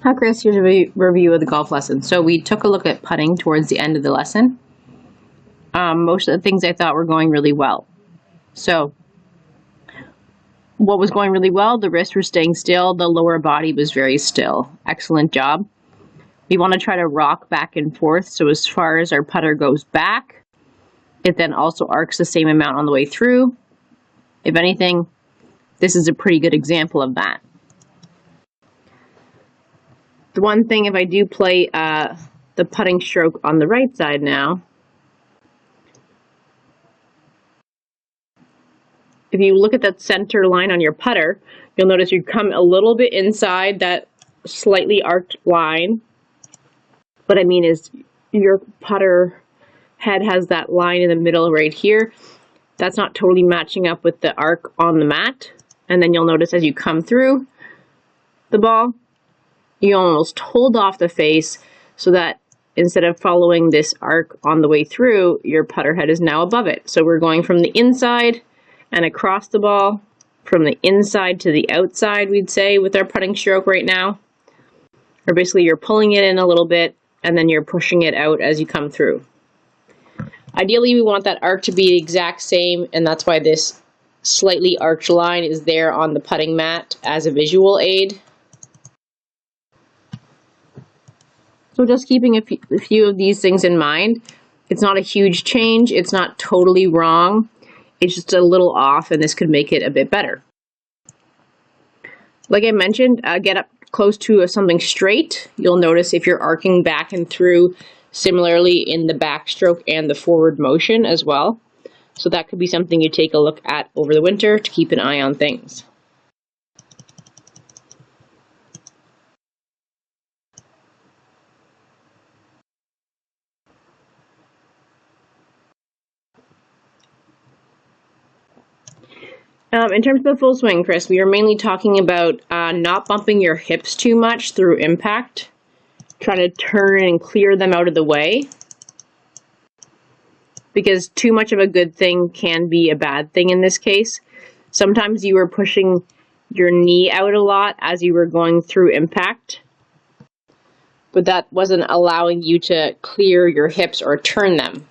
Hi Chris, here's a review of the golf lesson. So we took a look at putting towards the end of the lesson. Most of the things I thought were going really well. So what was going really well? The wrists were staying still. The lower body was very still. Excellent job. We want to try to rock back and forth. So as far as our putter goes back, it then also arcs the same amount on the way through. If anything, this is a pretty good example of that. The one thing, if I do play the putting stroke on the right side now, if you look at that center line on your putter, you'll notice you come a little bit inside that slightly arced line. What I mean is your putter head has that line in the middle right here. That's not totally matching up with the arc on the mat. And then you'll notice as you come through the ball, you almost hold off the face so that instead of following this arc on the way through, your putter head is now above it. So we're going from the inside and across the ball, from the inside to the outside, we'd say, with our putting stroke right now. Or basically you're pulling it in a little bit and then you're pushing it out as you come through. Ideally, we want that arc to be the exact same, and that's why this slightly arched line is there on the putting mat as a visual aid. So just keeping a few of these things in mind. It's not a huge change. It's not totally wrong. It's just a little off, and this could make it a bit better. Like I mentioned, get up close to something straight. You'll notice if you're arcing back and through similarly in the backstroke and the forward motion as well. So that could be something you take a look at over the winter to keep an eye on things. In terms of the full swing, Chris, we are mainly talking about not bumping your hips too much through impact. Try to turn and clear them out of the way, because too much of a good thing can be a bad thing in this case. Sometimes you were pushing your knee out a lot as you were going through impact, but that wasn't allowing you to clear your hips or turn them.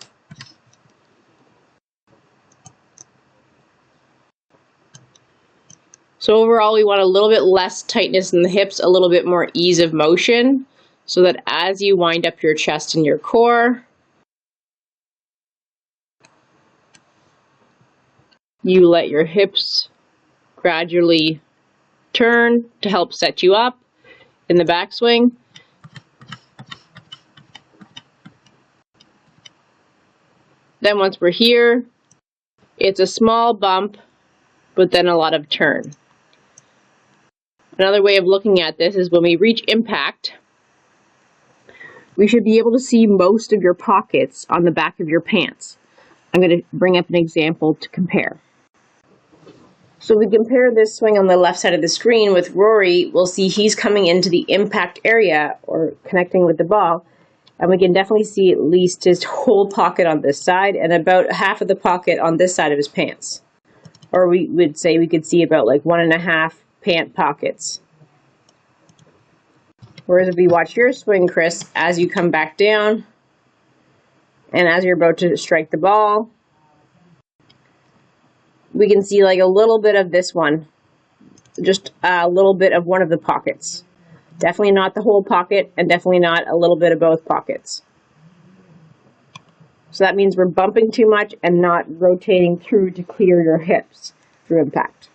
So overall, we want a little bit less tightness in the hips, a little bit more ease of motion, so that as you wind up your chest and your core, you let your hips gradually turn to help set you up in the backswing. Then once we're here, it's a small bump, but then a lot of turn. Another way of looking at this is when we reach impact, we should be able to see most of your pockets on the back of your pants. I'm going to bring up an example to compare. So we compare this swing on the left side of the screen with Rory. We'll see he's coming into the impact area or connecting with the ball. And we can definitely see at least his whole pocket on this side and about half of the pocket on this side of his pants. Or we would say we could see about like 1.5 pant pockets. Whereas if we watch your swing, Chris, as you come back down and as you're about to strike the ball, we can see like a little bit of this one, just a little bit of one of the pockets. Definitely not the whole pocket, and definitely not a little bit of both pockets. So that means we're bumping too much and not rotating through to clear your hips through impact.